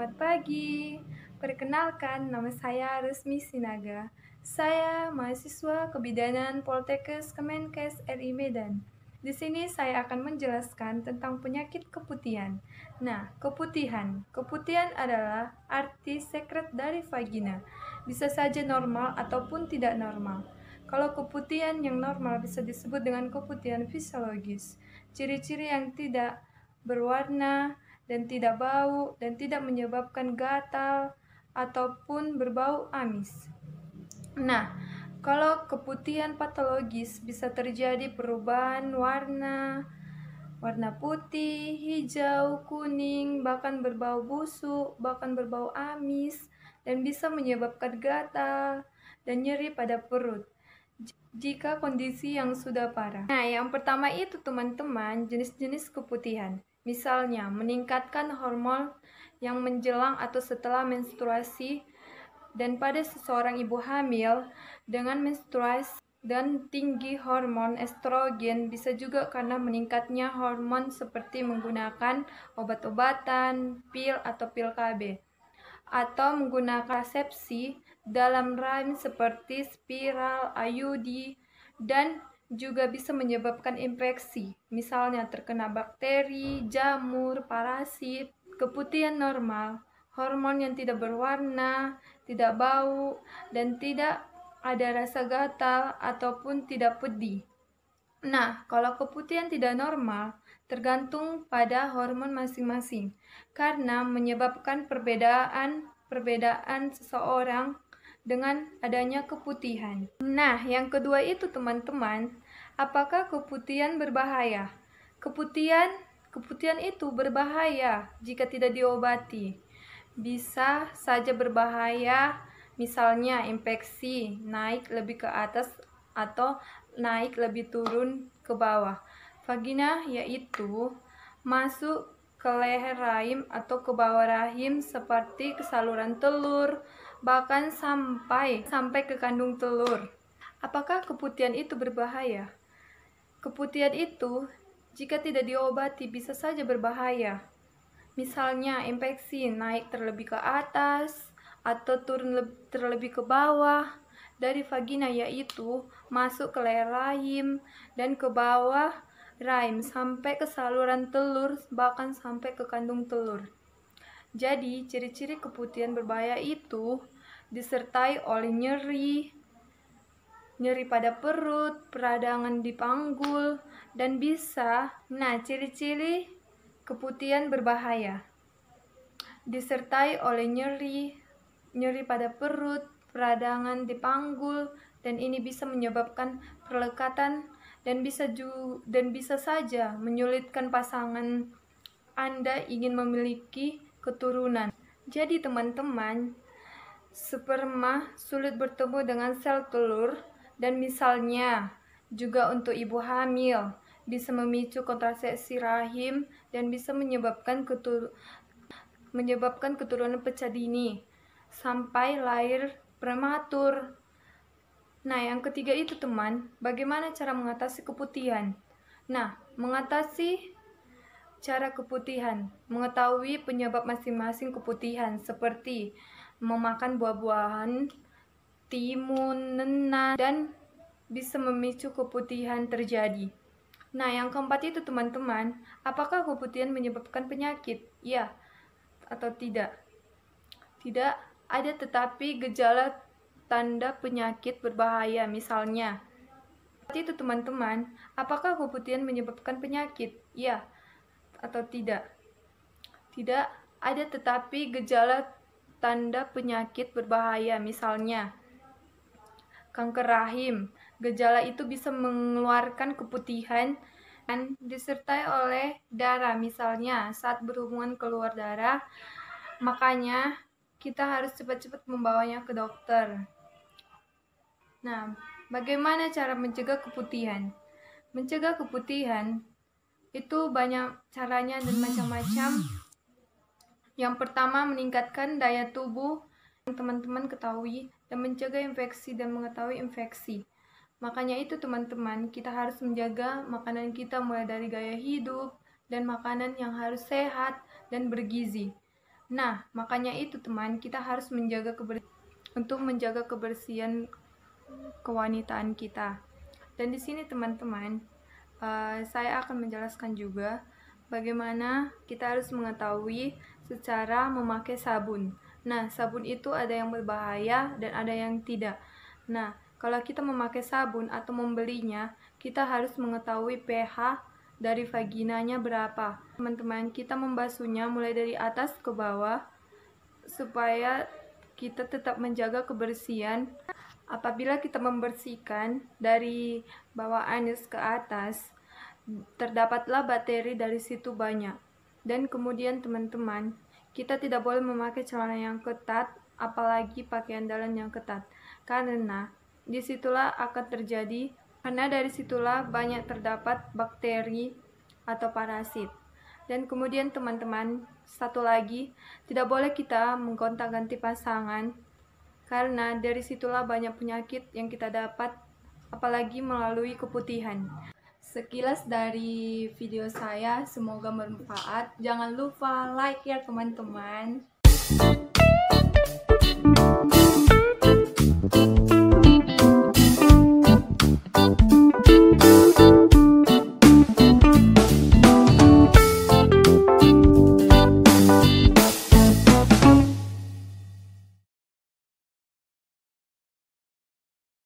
Selamat pagi. Perkenalkan, nama saya Resmi Sinaga. Saya mahasiswa Kebidanan Poltekkes Kemenkes RI Medan. Di sini saya akan menjelaskan tentang penyakit keputihan. Nah, keputihan. Keputihan adalah arti sekret dari vagina. Bisa saja normal ataupun tidak normal. Kalau keputihan yang normal bisa disebut dengan keputihan fisiologis. Ciri-ciri yang tidak berwarna dan tidak bau dan tidak menyebabkan gatal ataupun berbau amis. Nah, kalau keputihan patologis bisa terjadi perubahan warna putih, hijau, kuning, bahkan berbau busuk, bahkan berbau amis, dan bisa menyebabkan gatal dan nyeri pada perut jika kondisi yang sudah parah. Nah, yang pertama itu teman-teman, jenis-jenis keputihan. Misalnya, meningkatkan hormon yang menjelang atau setelah menstruasi dan pada seseorang ibu hamil dengan menstruasi dan tinggi hormon estrogen, bisa juga karena meningkatnya hormon seperti menggunakan obat-obatan, pil atau pil KB atau menggunakan kontrasepsi dalam rahim seperti spiral, IUD, dan juga bisa menyebabkan infeksi, misalnya terkena bakteri, jamur, parasit. Keputihan normal, hormon yang tidak berwarna, tidak bau, dan tidak ada rasa gatal ataupun tidak pedih. Nah, kalau keputihan tidak normal, tergantung pada hormon masing-masing, karena menyebabkan perbedaan seseorang dengan adanya keputihan. Nah, yang kedua itu teman-teman, apakah keputihan berbahaya? Keputihan itu berbahaya jika tidak diobati. Bisa saja berbahaya, misalnya infeksi naik lebih ke atas atau naik lebih turun ke bawah. Vagina yaitu masuk ke leher rahim atau ke bawah rahim seperti ke saluran telur, bahkan sampai ke kandung telur. Apakah keputihan itu berbahaya? Keputihan itu jika tidak diobati bisa saja berbahaya. Misalnya infeksi naik terlebih ke atas atau turun terlebih ke bawah dari vagina, yaitu masuk ke leher rahim dan ke bawah rahim sampai ke saluran telur, bahkan sampai ke kandung telur. Jadi ciri-ciri keputihan berbahaya itu disertai oleh nyeri pada perut, peradangan di panggul, dan bisa. Nah, ciri-ciri keputihan berbahaya disertai oleh nyeri pada perut, peradangan di panggul, dan ini bisa menyebabkan perlekatan dan bisa saja menyulitkan pasangan Anda ingin memiliki keturunan. Jadi teman-teman, sperma sulit bertemu dengan sel telur, dan misalnya juga untuk ibu hamil bisa memicu kontraksi rahim dan bisa menyebabkan keturunan pecah dini sampai lahir prematur. Nah, yang ketiga itu teman, bagaimana cara mengatasi keputihan? Nah, mengatasi cara keputihan, mengetahui penyebab masing-masing keputihan seperti memakan buah-buahan, timun, nenan, dan bisa memicu keputihan terjadi. Nah, yang keempat itu teman-teman, apakah keputihan menyebabkan penyakit? Ya atau tidak? Tidak ada, tetapi gejala tanda penyakit berbahaya, misalnya. Itu teman-teman, apakah keputihan menyebabkan penyakit? Ya atau tidak? Tidak ada, tetapi gejala tanda penyakit berbahaya, misalnya kanker rahim. Gejala itu bisa mengeluarkan keputihan dan disertai oleh darah, misalnya saat berhubungan keluar darah. Makanya kita harus cepat-cepat membawanya ke dokter. Nah, bagaimana cara mencegah keputihan? Mencegah keputihan itu banyak caranya dan macam-macam. Yang pertama, meningkatkan daya tubuh yang teman-teman ketahui dan mencegah infeksi dan mengetahui infeksi. Makanya itu teman-teman, kita harus menjaga makanan kita mulai dari gaya hidup dan makanan yang harus sehat dan bergizi. Nah, makanya itu teman, kita harus untuk menjaga kebersihan kewanitaan kita. Dan di sini teman-teman, saya akan menjelaskan juga bagaimana kita harus mengetahui secara memakai sabun. Nah, sabun itu ada yang berbahaya dan ada yang tidak. Nah, kalau kita memakai sabun atau membelinya, kita harus mengetahui pH dari vaginanya berapa. Teman-teman, kita membasuhnya mulai dari atas ke bawah supaya kita tetap menjaga kebersihan. Apabila kita membersihkan dari bawah anus ke atas, terdapatlah bakteri dari situ banyak. Dan kemudian teman-teman, kita tidak boleh memakai celana yang ketat, apalagi pakaian dalam yang ketat. Karena dari situlah banyak terdapat bakteri atau parasit. Dan kemudian teman-teman, satu lagi, tidak boleh kita menggonta-ganti pasangan karena dari situlah banyak penyakit yang kita dapat, apalagi melalui keputihan. Sekilas dari video saya, semoga bermanfaat. Jangan lupa like ya teman-teman.